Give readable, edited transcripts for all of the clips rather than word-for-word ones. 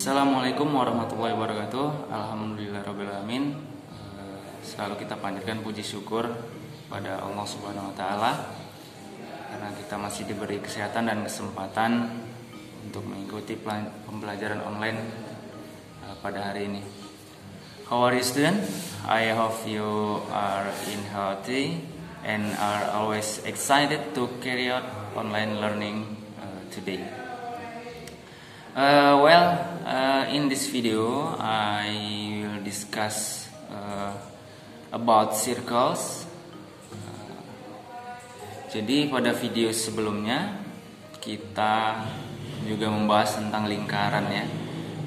Assalamualaikum warahmatullahi wabarakatuh. Alhamdulillahirobbilalamin. Selalu kita panjatkan puji syukur pada Allah Subhanahu Wa Taala karena kita masih diberi kesehatan dan kesempatan untuk mengikuti pembelajaran online pada hari ini. How are you, student? I hope you are in healthy and are always excited to carry out online learning today. In this video I will discuss about circles. Jadi pada video sebelumnya kita juga membahas tentang lingkaran ya.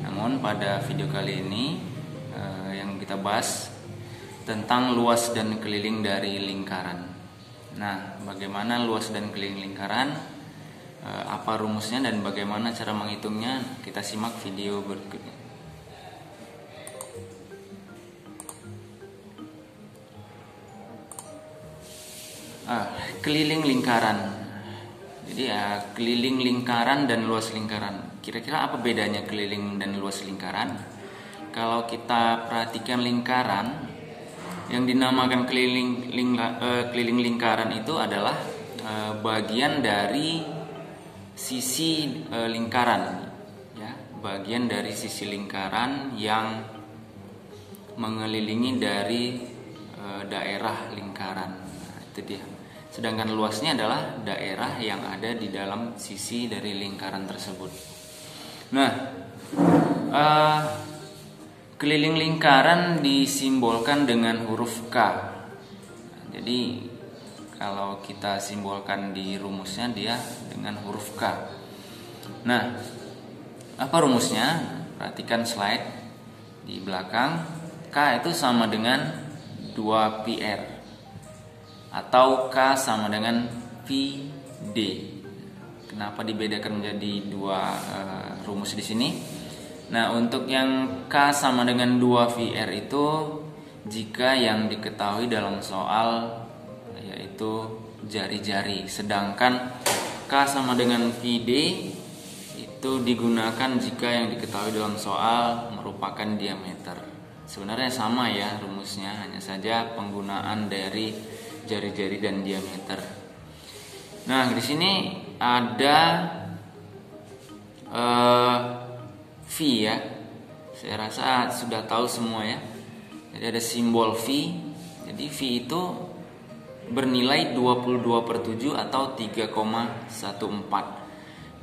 Namun pada video kali ini yang kita bahas tentang luas dan keliling dari lingkaran. Nah, bagaimana luas dan keliling lingkaran? Apa rumusnya dan bagaimana cara menghitungnya, kita simak video berikutnya. Keliling lingkaran. Jadi keliling lingkaran dan luas lingkaran. Kira-kira apa bedanya keliling dan luas lingkaran? Kalau kita perhatikan lingkaran, yang dinamakan keliling lingkaran itu adalah bagian dari sisi lingkaran ya, bagian dari sisi lingkaran yang mengelilingi dari daerah lingkaran. Nah, itu dia. Sedangkan luasnya adalah daerah yang ada di dalam sisi dari lingkaran tersebut. Nah, keliling lingkaran disimbolkan dengan huruf K. Jadi kalau kita simbolkan di rumusnya dia dengan huruf K. Nah, apa rumusnya? Perhatikan slide di belakang. K itu sama dengan 2πr atau K sama dengan πd. Kenapa dibedakan menjadi dua rumus di sini? Nah, untuk yang K sama dengan 2πr itu jika yang diketahui dalam soal yaitu jari-jari, sedangkan K sama dengan πd itu digunakan jika yang diketahui dalam soal merupakan diameter. Sebenarnya sama ya rumusnya, hanya saja penggunaan dari jari-jari dan diameter. Nah, di sini ada V ya. Saya rasa sudah tahu semua ya. Jadi ada simbol V. Jadi V itu bernilai 22/7 atau 3,14.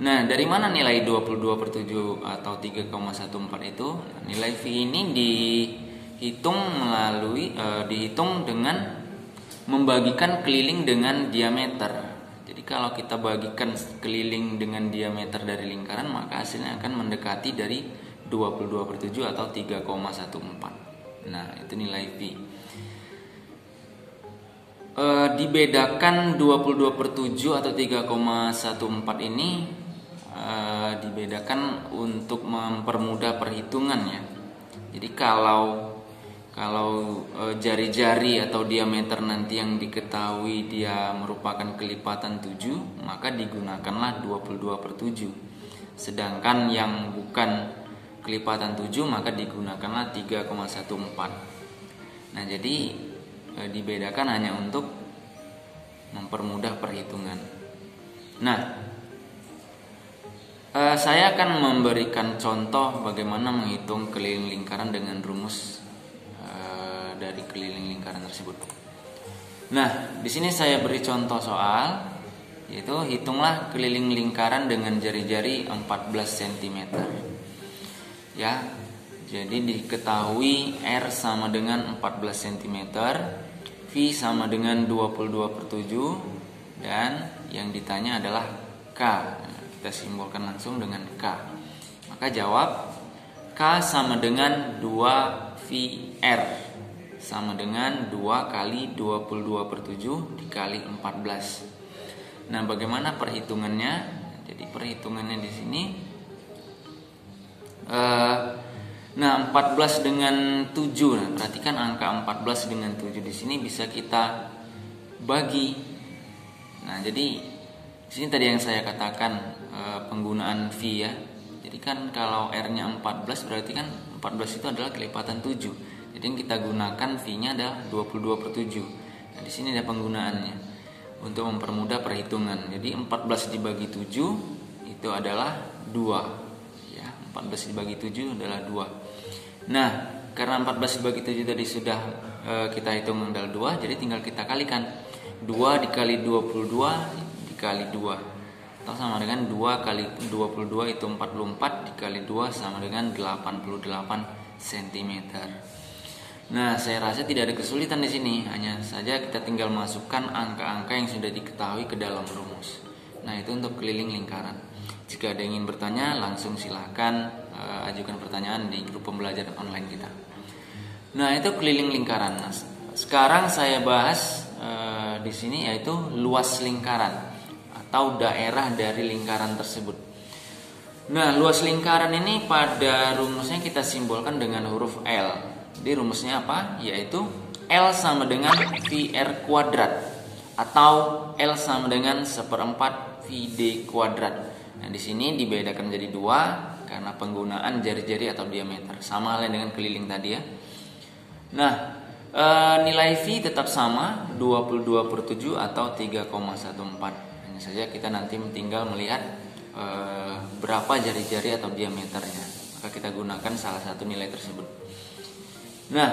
Nah, dari mana nilai 22/7 atau 3,14 itu? Nilai V ini dihitung dengan membagikan keliling dengan diameter. Jadi kalau kita bagikan keliling dengan diameter dari lingkaran, maka hasilnya akan mendekati dari 22/7 atau 3,14. Nah, itu nilai V. Dibedakan 22/7 atau 3,14 ini dibedakan untuk mempermudah perhitungan ya. Jadi kalau jari-jari atau diameter nanti yang diketahui dia merupakan kelipatan 7, maka digunakanlah 22/7. Sedangkan yang bukan kelipatan 7 maka digunakanlah 3,14. Nah, jadi dibedakan hanya untuk mempermudah perhitungan. Nah, saya akan memberikan contoh bagaimana menghitung keliling lingkaran dengan rumus dari keliling lingkaran tersebut. Nah, di sini saya beri contoh soal, yaitu hitunglah keliling lingkaran dengan jari-jari 14 cm. Ya, jadi diketahui R sama dengan 14 cm, V sama dengan 22/7, dan yang ditanya adalah K. Nah, kita simbolkan langsung dengan K. Maka jawab K sama dengan 2VR sama dengan 2 kali 22/7 dikali 14. Nah, bagaimana perhitungannya? Jadi perhitungannya di sini 14 dengan 7. Nah, perhatikan angka 14 dengan 7 di sini bisa kita bagi. Nah, jadi di sini tadi yang saya katakan penggunaan V ya. Jadi kan kalau R-nya 14 berarti kan 14 itu adalah kelipatan 7. Jadi yang kita gunakan V-nya adalah 22/7. Nah, di sini ada penggunaannya untuk mempermudah perhitungan. Jadi 14 dibagi 7 itu adalah 2. Ya, 14 dibagi 7 adalah 2. Nah, karena 14 dibagi 7 tadi sudah kita hitung adalah 2, jadi tinggal kita kalikan. 2 dikali 22 dikali 2 atau sama dengan 2 kali 22 itu 44 dikali 2 sama dengan 88 cm. Nah, saya rasa tidak ada kesulitan di sini, hanya saja kita tinggal masukkan angka-angka yang sudah diketahui ke dalam rumus. Nah, itu untuk keliling lingkaran. Jika ada yang ingin bertanya, langsung silahkan ajukan pertanyaan di grup pembelajaran online kita. Nah, itu keliling lingkaran. Nah, sekarang saya bahas di sini yaitu luas lingkaran atau daerah dari lingkaran tersebut. Nah, luas lingkaran ini pada rumusnya kita simbolkan dengan huruf L. Jadi rumusnya apa? Yaitu L sama dengan VR kuadrat atau L sama dengan 1/4 VD kuadrat. Nah, di sini dibedakan menjadi 2 karena penggunaan jari-jari atau diameter. Sama halnya dengan keliling tadi ya. Nah, nilai V tetap sama 22/7 atau 3,14. Hanya saja kita nanti tinggal melihat berapa jari-jari atau diameternya. Maka kita gunakan salah satu nilai tersebut. Nah,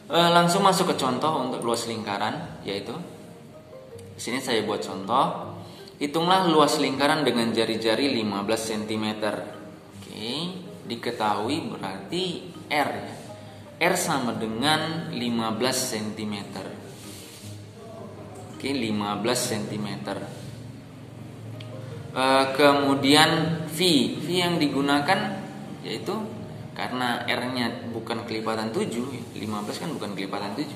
langsung masuk ke contoh untuk luas lingkaran, yaitu di sini saya buat contoh. Hitunglah luas lingkaran dengan jari-jari 15 cm. Oke, diketahui berarti R ya. R sama dengan 15 cm. Oke, 15 cm. Kemudian V yang digunakan yaitu karena R-nya bukan kelipatan 7, 15 kan bukan kelipatan 7,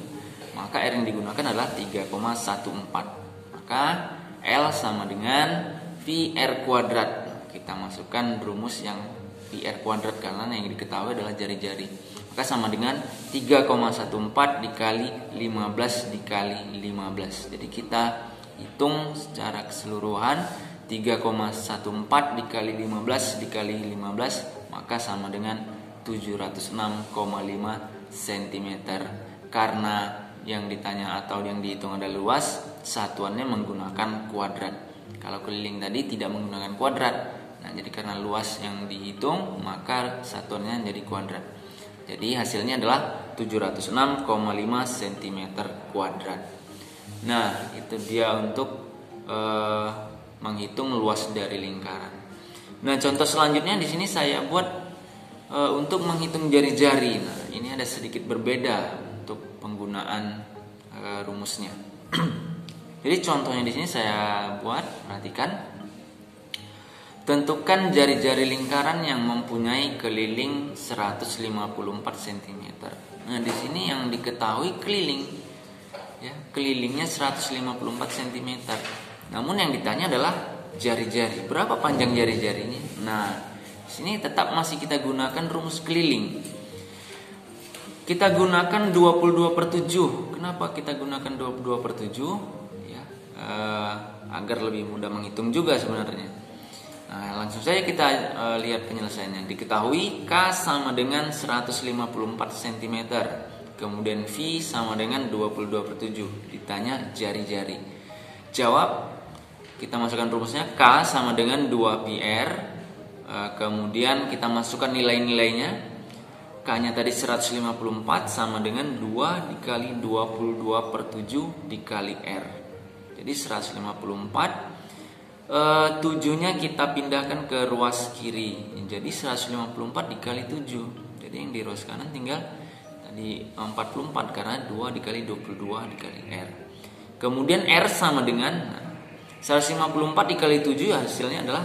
maka R yang digunakan adalah 3,14. Maka L sama dengan VR kuadrat. Kita masukkan rumus yang VR kuadrat karena yang diketahui adalah jari-jari. Maka sama dengan 3,14 dikali 15 dikali 15. Jadi kita hitung secara keseluruhan 3,14 dikali 15 dikali 15, maka sama dengan 706,5 cm. Karena yang ditanya atau yang dihitung adalah luas, satuannya menggunakan kuadrat. Kalau keliling tadi tidak menggunakan kuadrat. Nah, jadi karena luas yang dihitung, maka satuannya jadi kuadrat. Jadi hasilnya adalah 706,5 cm kuadrat. Nah, itu dia untuk menghitung luas dari lingkaran. Nah, contoh selanjutnya di sini saya buat untuk menghitung jari-jari. Nah, ini ada sedikit berbeda untuk penggunaan rumusnya. Jadi contohnya di sini saya buat, perhatikan. Tentukan jari-jari lingkaran yang mempunyai keliling 154 cm. Nah, di sini yang diketahui keliling, ya, kelilingnya 154 cm. Namun yang ditanya adalah jari-jari. Berapa panjang jari-jarinya? Nah, di sini tetap masih kita gunakan rumus keliling. Kita gunakan 22/7. Kenapa kita gunakan 22/7? Ya, agar lebih mudah menghitung juga sebenarnya. Nah, langsung saja kita lihat penyelesaiannya. Diketahui K sama dengan 154 cm. Kemudian V sama dengan 22/7. Ditanya jari-jari. Jawab. Kita masukkan rumusnya K sama dengan 2πr. Kemudian kita masukkan nilai-nilainya. K-nya tadi 154 sama dengan 2 dikali 22/7 dikali R. Jadi 154. 7-nya kita pindahkan ke ruas kiri. Jadi 154 dikali 7. Jadi yang di ruas kanan tinggal tadi 44 karena 2 dikali 22 dikali R. Kemudian R sama dengan 154 dikali 7 hasilnya adalah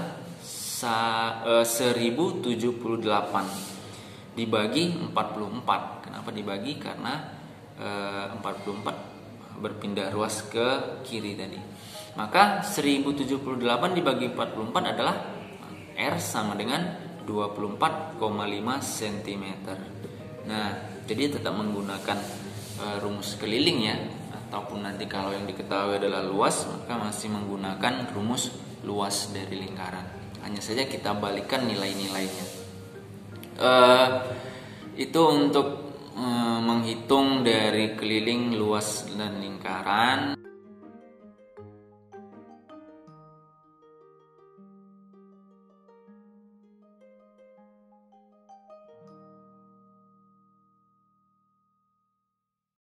1078 dibagi 44. Kenapa dibagi? Karena 44 berpindah ruas ke kiri tadi. Maka 1078 dibagi 44 adalah R sama dengan 24,5 cm. Nah, jadi tetap menggunakan rumus keliling ya. Ataupun nanti kalau yang diketahui adalah luas, maka masih menggunakan rumus luas dari lingkaran hanya saja kita balikkan nilai-nilainya. Itu untuk menghitung dari keliling, luas, dan lingkaran.